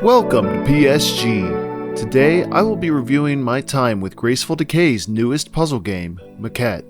Welcome to PSG. Today I will be reviewing my time with Graceful Decay's newest puzzle game, Maquette.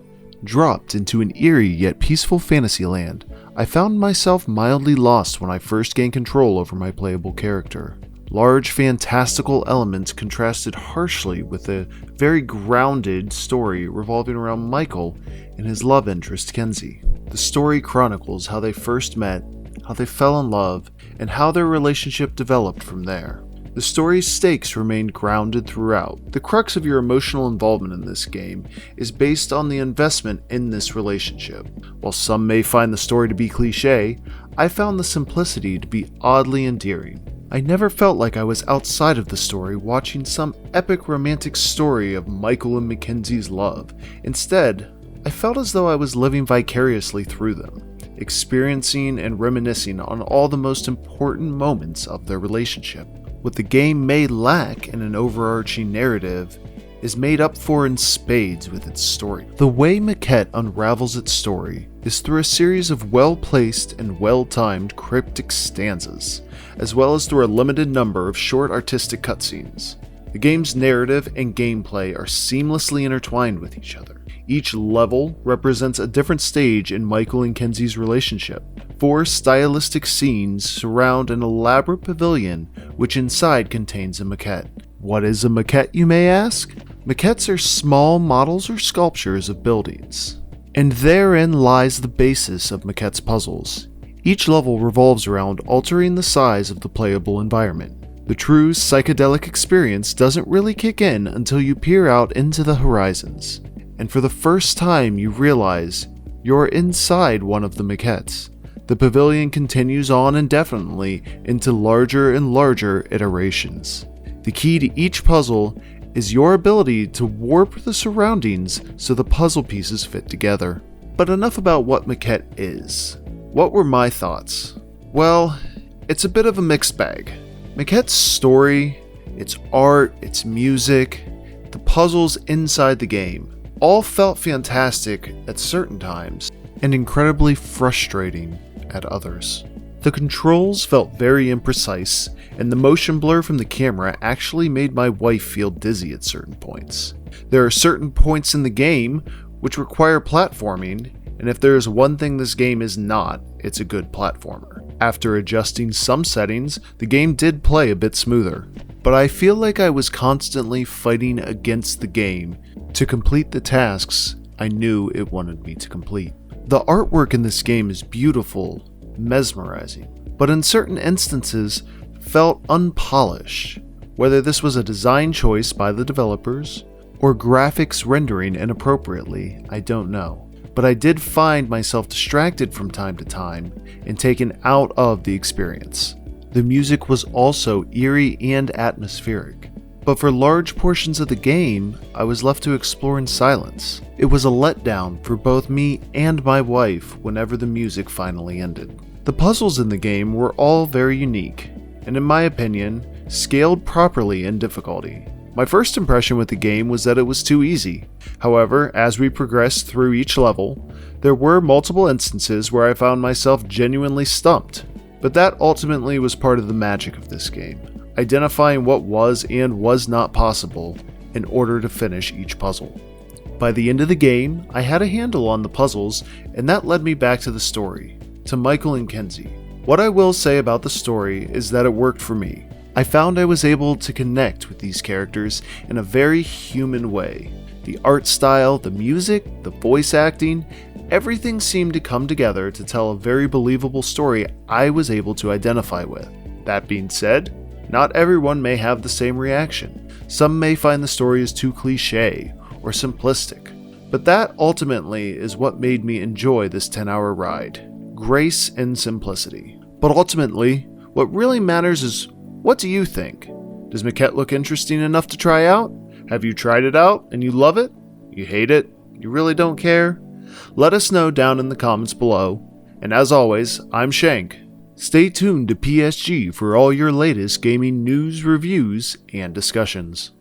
Dropped into an eerie yet peaceful fantasy land, I found myself mildly lost when I first gained control over my playable character. Large fantastical elements contrasted harshly with a very grounded story revolving around Michael and his love interest Kenzie. The story chronicles how they first met, how they fell in love, and how their relationship developed from there. The story's stakes remained grounded throughout. The crux of your emotional involvement in this game is based on the investment in this relationship. While some may find the story to be cliché, I found the simplicity to be oddly endearing. I never felt like I was outside of the story watching some epic romantic story of Michael and Mackenzie's love. Instead, I felt as though I was living vicariously through them, experiencing and reminiscing on all the most important moments of their relationship. What the game may lack in an overarching narrative is made up for in spades with its story. The way Maquette unravels its story is through a series of well-placed and well-timed cryptic stanzas, as well as through a limited number of short artistic cutscenes. The game's narrative and gameplay are seamlessly intertwined with each other. Each level represents a different stage in Michael and Kenzie's relationship. 4 stylistic scenes surround an elaborate pavilion which inside contains a maquette. What is a maquette, you may ask? Maquettes are small models or sculptures of buildings, and therein lies the basis of Maquette's puzzles. Each level revolves around altering the size of the playable environment. The true psychedelic experience doesn't really kick in until you peer out into the horizons, and for the first time you realize you're inside one of the maquettes. The pavilion continues on indefinitely into larger and larger iterations. The key to each puzzle is your ability to warp the surroundings so the puzzle pieces fit together. But enough about what Maquette is. What were my thoughts? Well, it's a bit of a mixed bag. Maquette's story, its art, its music, the puzzles inside the game all felt fantastic at certain times and incredibly frustrating at others. The controls felt very imprecise, and the motion blur from the camera actually made my wife feel dizzy at certain points. There are certain points in the game which require platforming, and if there is one thing this game is not, it's a good platformer. After adjusting some settings, the game did play a bit smoother, but I feel like I was constantly fighting against the game to complete the tasks I knew it wanted me to complete. The artwork in this game is beautiful, mesmerizing, but in certain instances felt unpolished. Whether this was a design choice by the developers or graphics rendering inappropriately, I don't know. But I did find myself distracted from time to time and taken out of the experience. The music was also eerie and atmospheric, but for large portions of the game, I was left to explore in silence. It was a letdown for both me and my wife whenever the music finally ended. The puzzles in the game were all very unique, and in my opinion, scaled properly in difficulty. My first impression with the game was that it was too easy. However, as we progressed through each level, there were multiple instances where I found myself genuinely stumped. But that ultimately was part of the magic of this game, identifying what was and was not possible in order to finish each puzzle. By the end of the game, I had a handle on the puzzles, and that led me back to the story, to Michael and Kenzie. What I will say about the story is that it worked for me. I found I was able to connect with these characters in a very human way. The art style, the music, the voice acting, everything seemed to come together to tell a very believable story I was able to identify with. That being said, not everyone may have the same reaction. Some may find the story as too cliché or simplistic, but that ultimately is what made me enjoy this 10-hour ride. Grace and simplicity. But ultimately, what really matters is, what do you think? Does Maquette look interesting enough to try out? Have you tried it out and you love it? You hate it? You really don't care? Let us know down in the comments below. And as always, I'm Shank. Stay tuned to PSG for all your latest gaming news, reviews, and discussions.